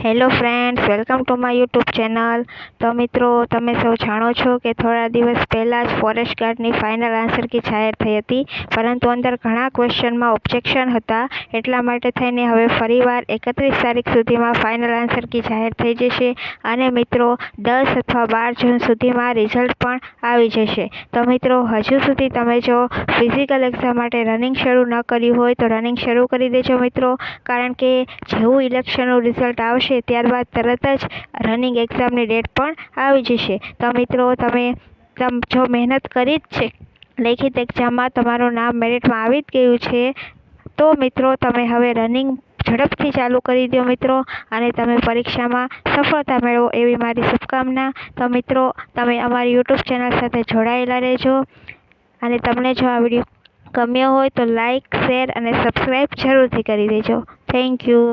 Hello friends, welcome to my YouTube channel. તો મિત્રો, તમે સૌ જાણો છો કે થોડા દિવસ પહેલાં જ ફોરેસ્ટ ગાર્ડની ફાઇનલ આન્સર કી જાહેર થઈ હતી, પરંતુ અંદર ઘણા ક્વેશ્ચનમાં ઓબ્જેક્શન હતા. એટલા માટે થઈને હવે ફરીવાર 31 તારીખ સુધીમાં ફાઇનલ આન્સર કી જાહેર થઈ જશે અને મિત્રો 10 અથવા 12 જૂન સુધીમાં રિઝલ્ટ પણ આવી જશે. તો મિત્રો, હજુ સુધી તમે જો ફિઝિકલ એક્ઝામ માટે રનિંગ શરૂ ન કર્યું હોય તો રનિંગ શરૂ કરી દેજો મિત્રો, કારણ કે જેવું ઇલેક્શનનું રિઝલ્ટ આવશે ત્યારબાદ તરત જ રનિંગ એક્ઝામની ડેટ પણ આવી જશે. તો મિત્રો, તમે જો મહેનત કરી જ છે, લેખિત એક્ઝામમાં તમારું નામ મેરિટમાં આવી જ ગયું છે, તો મિત્રો તમે હવે રનિંગ ઝડપથી ચાલુ કરી દો મિત્રો, અને તમે પરીક્ષામાં સફળતા મેળવો એવી મારી શુભકામના. તો મિત્રો, તમે અમારી યુટ્યુબ ચેનલ સાથે જોડાયેલા રહેજો, અને તમને જો આ વિડીયો ગમ્યો હોય તો લાઇક, શેર અને સબસ્ક્રાઈબ જરૂરથી કરી દેજો. Thank you.